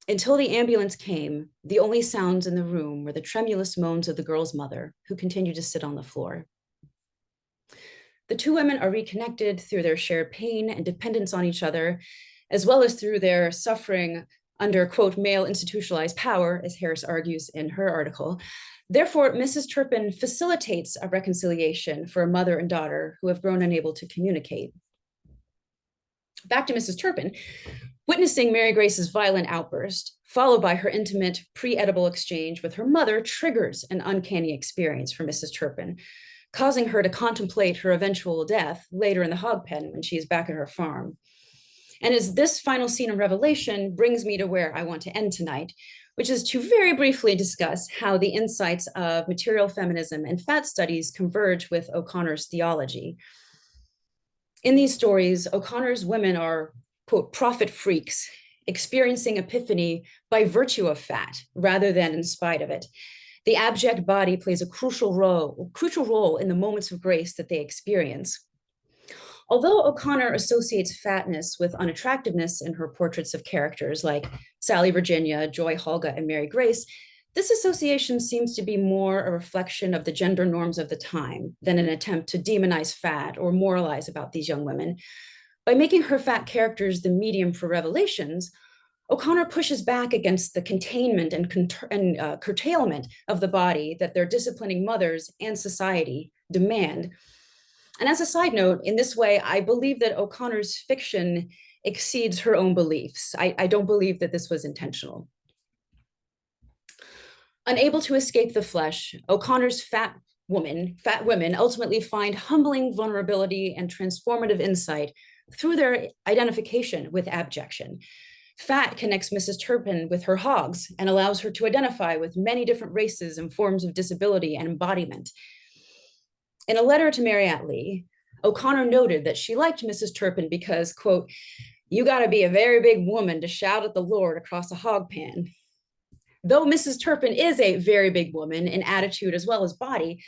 until the ambulance came, the only sounds in the room were the tremulous moans of the girl's mother, who continued to sit on the floor. The two women are reconnected through their shared pain and dependence on each other, as well as through their suffering under, quote, male institutionalized power, as Harris argues in her article. Therefore, Mrs. Turpin facilitates a reconciliation for a mother and daughter who have grown unable to communicate. Back to Mrs. Turpin. Witnessing Mary Grace's violent outburst, followed by her intimate pre-edible exchange with her mother, triggers an uncanny experience for Mrs. Turpin, causing her to contemplate her eventual death later in the hog pen when she is back at her farm. And as this final scene of Revelation brings me to where I want to end tonight, which is to very briefly discuss how the insights of material feminism and fat studies converge with O'Connor's theology. In these stories, O'Connor's women are, quote, prophet freaks, experiencing epiphany by virtue of fat rather than in spite of it. The abject body plays a crucial role in the moments of grace that they experience. Although O'Connor associates fatness with unattractiveness in her portraits of characters like Sally Virginia, Joy Holga, and Mary Grace, this association seems to be more a reflection of the gender norms of the time than an attempt to demonize fat or moralize about these young women. By making her fat characters the medium for revelations, O'Connor pushes back against the containment and curtailment of the body that their disciplining mothers and society demand. And as a side note, in this way, I believe that O'Connor's fiction exceeds her own beliefs. I don't believe that this was intentional. Unable to escape the flesh, O'Connor's fat women ultimately find humbling vulnerability and transformative insight through their identification with abjection. Fat connects Mrs. Turpin with her hogs and allows her to identify with many different races and forms of disability and embodiment. In a letter to Maryat Lee, O'Connor noted that she liked Mrs. Turpin because, quote, you gotta be a very big woman to shout at the Lord across a hog pan. Though Mrs. Turpin is a very big woman in attitude as well as body,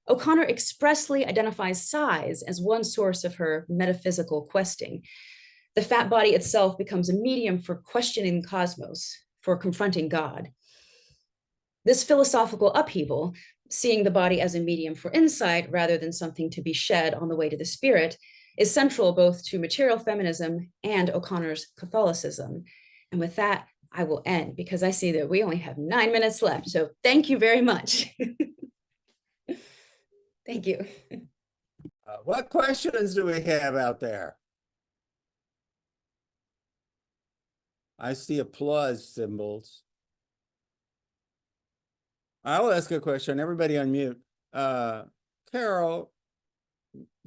O'Connor expressly identifies size as one source of her metaphysical questing. The fat body itself becomes a medium for questioning the cosmos, for confronting God. This philosophical upheaval, seeing the body as a medium for insight rather than something to be shed on the way to the spirit, is central both to material feminism and O'Connor's Catholicism. And with that, I will end because I see that we only have 9 minutes left. So thank you very much. Thank you. What questions do we have out there? I see applause symbols. I'll ask a question. Everybody unmute. Carole,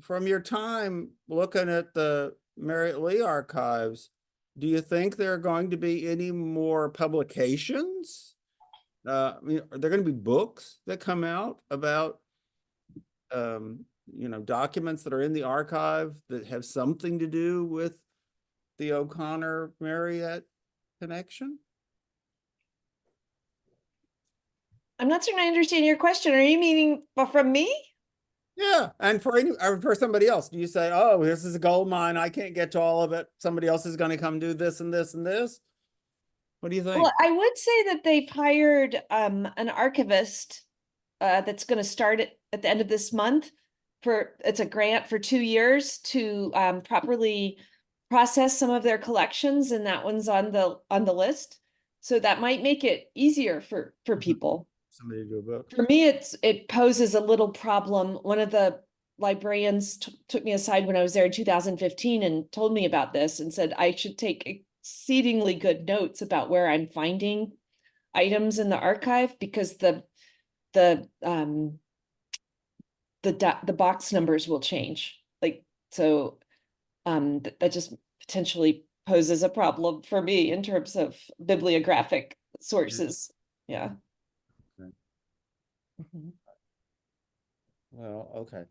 from your time looking at the Maryat Lee archives, do you think there are going to be any more publications? I mean, are there going to be books that come out about, documents that are in the archive that have something to do with the O'Connor Maryat connection? I'm not certain I understand your question. Are you meaning from me? Yeah, and for or for somebody else, do you say, "Oh, this is a gold mine. I can't get to all of it. Somebody else is going to come do this and this and this"? What do you think? Well, I would say that they've hired an archivist that's going to start at the end of this month. It's a grant for 2 years to properly process some of their collections, and that one's on the list. So that might make it easier for people. Somebody do a book. For me, it poses a little problem. One of the librarians took me aside when I was there in 2015 and told me about this and said I should take exceedingly good notes about where I'm finding items in the archive, because the box numbers will change. That just potentially poses a problem for me in terms of bibliographic sources. Yeah. Okay. Mhm. Well, okay.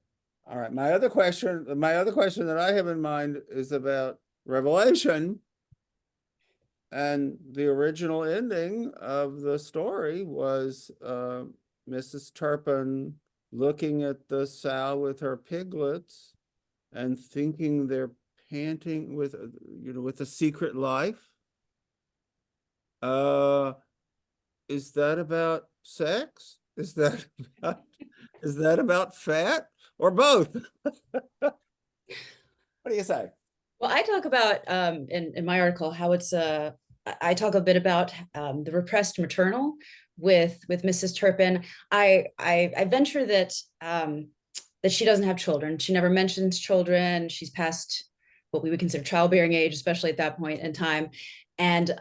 All right. My other question that I have in mind is about Revelation. And the original ending of the story was Mrs. Turpin looking at the sow with her piglets and thinking they're panting with, with a secret life. Is that about sex? Is that about fat, or both? What do you say? Well, I talk about in my article how it's I talk a bit about the repressed maternal with Mrs. Turpin. I venture that that she doesn't have children. She never mentions children. She's past what we would consider childbearing age, especially at that point in time. And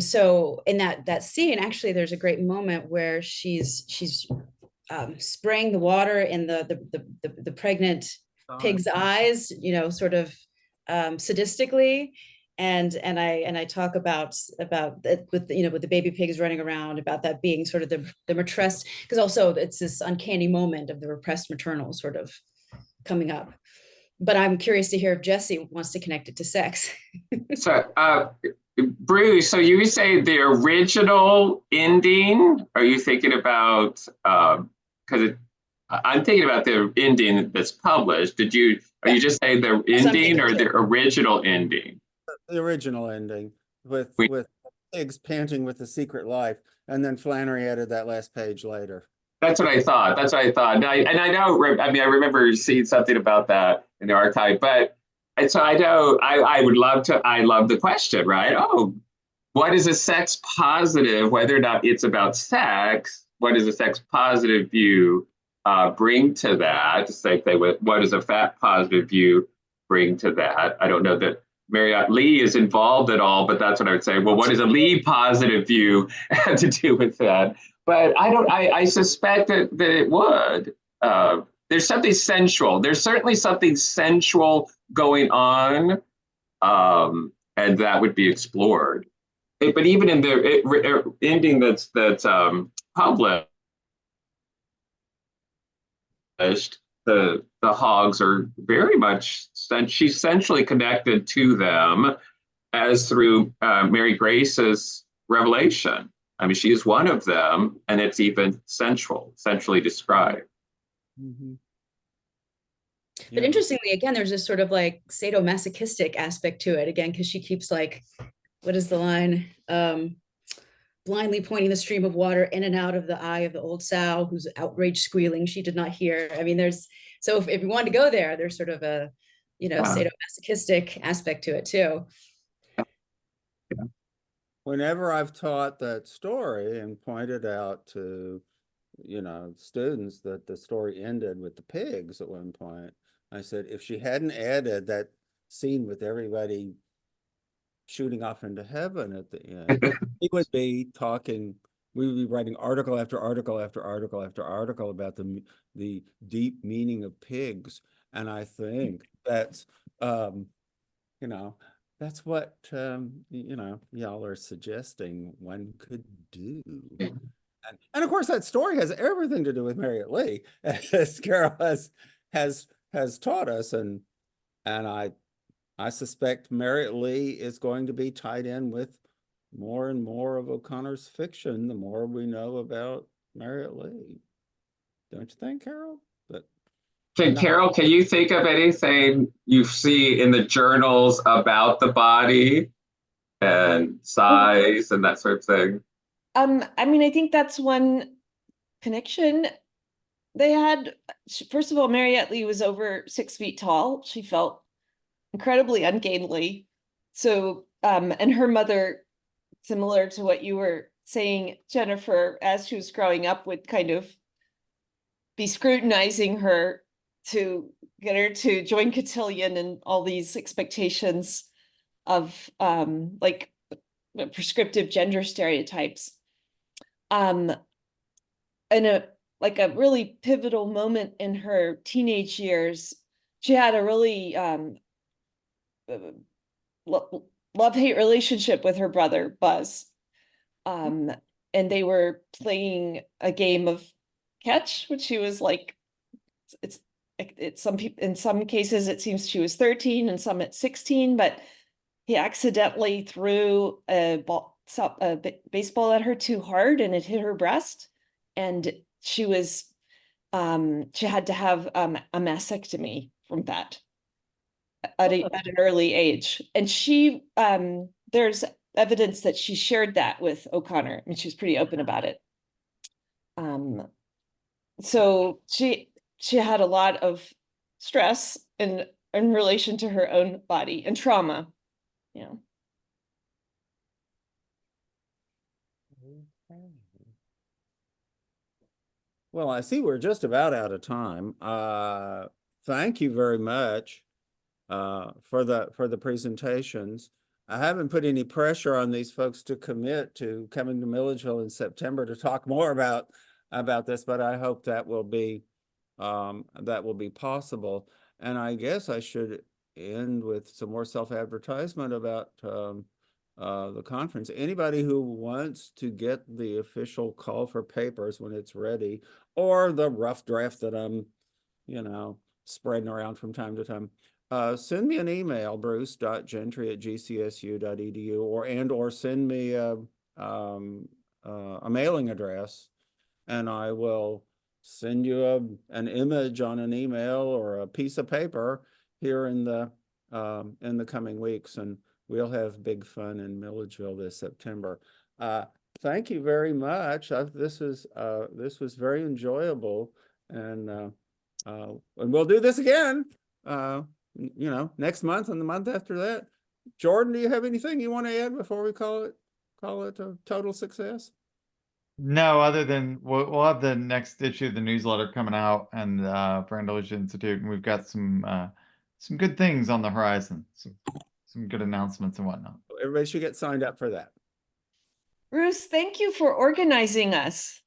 so in that scene, actually, there's a great moment where she's spraying the water in the pregnant pig's eyes, sort of sadistically, and I talk about with the baby pigs running around, about that being sort of the repressed, because also it's this uncanny moment of the repressed maternal sort of coming up. But I'm curious to hear if Jesse wants to connect it to sex. So, Bruce, so you say the original ending? Are you thinking about, because I'm thinking about the ending that's published. Are you just saying the ending or the original ending? The original ending with pigs panting with a secret life, and then Flannery added that last page later. That's what I thought. I remember seeing something about that in the archive, and so I know I love the question, right? Oh, what is a sex positive, whether or not it's about sex, what does a sex positive view bring to that? Just like what does a fat positive view bring to that? I don't know that Maryat Lee is involved at all, but that's what I would say. Well, what does a Lee positive view have to do with that? But I suspect that it would. There's something sensual. There's certainly something sensual going on, and that would be explored. But even in the ending that's published, the hogs are very much, she's essentially connected to them as through Mary Grace's revelation. I mean, she is one of them, and it's even sensually described. Mm-hmm. But interestingly, again, there's this sort of like sadomasochistic aspect to it, again, because she keeps like, what is the line? blindly pointing the stream of water in and out of the eye of the old sow who's outraged squealing she did not hear. I mean, so if you want to go there, there's sort of a, sadomasochistic aspect to it too. Whenever I've taught that story and pointed out to, students that the story ended with the pigs at one point, I said, if she hadn't added that scene with everybody shooting off into heaven at the end, we would be writing article after article after article after article about the deep meaning of pigs. And I think that's, that's what, y'all are suggesting one could do. And of course, that story has everything to do with Maryat Lee, as Carole has taught us. And I suspect Maryat Lee is going to be tied in with more and more of O'Connor's fiction, the more we know about Maryat Lee. Don't you think, Carole? Carole, can you think of anything you see in the journals about the body and size and that sort of thing? I mean, I think that's one connection they had. First of all, Maryat Lee was over 6 feet tall. She felt incredibly ungainly. So, and her mother, similar to what you were saying, Jennifer, as she was growing up, would kind of be scrutinizing her to get her to join cotillion and all these expectations of like prescriptive gender stereotypes. And a really pivotal moment in her teenage years, she had a really love-hate relationship with her brother Buzz, and they were playing a game of catch, which she was like, some people, in some cases it seems she was 13 and some at 16, but he accidentally threw a baseball at her too hard and it hit her breast, and she was she had to have a mastectomy from that at an early age. And she there's evidence that she shared that with O'Connor. I mean, she was pretty open about it. So she had a lot of stress in relation to her own body and trauma, Well, I see we're just about out of time. Thank you very much for the presentations. I haven't put any pressure on these folks to commit to coming to Milledgeville in September to talk more about this, but I hope that will be possible. And I guess I should end with some more self-advertisement about the conference. Anybody who wants to get the official call for papers when it's ready, or the rough draft that I'm, spreading around from time to time, send me an email, bruce.gentry@gcsu.edu, or send me a mailing address, and I will send you an image on an email or a piece of paper here in the coming weeks, and we'll have big fun in Milledgeville this September. Thank you very much. This was very enjoyable, and we'll do this again. Next month and the month after that. Jordan, do you have anything you want to add before we call it a total success? No, other than we'll have the next issue of the newsletter coming out, and for Andalusia Institute, and we've got some good things on the horizon, some good announcements and whatnot. Everybody should get signed up for that. Bruce, thank you for organizing us.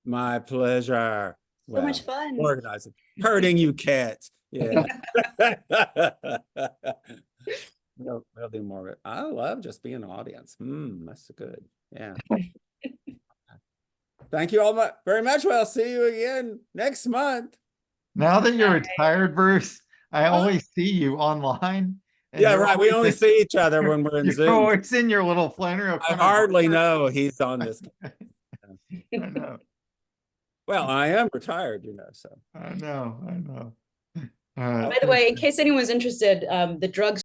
My pleasure. So much fun. Organizing, hurting you cats. Yeah. We'll do more of it. I love just being an audience. That's good. Yeah. Thank you all very much. Well, I'll see you again next month. Now that you're retired, Bruce, I always see you online. Yeah, right. We only see each other when we're in Zoom. You're always in your little Flannery. I hardly know he's on this. I know. Well, I am retired, so. I know. By the way, in case anyone's interested, the drugs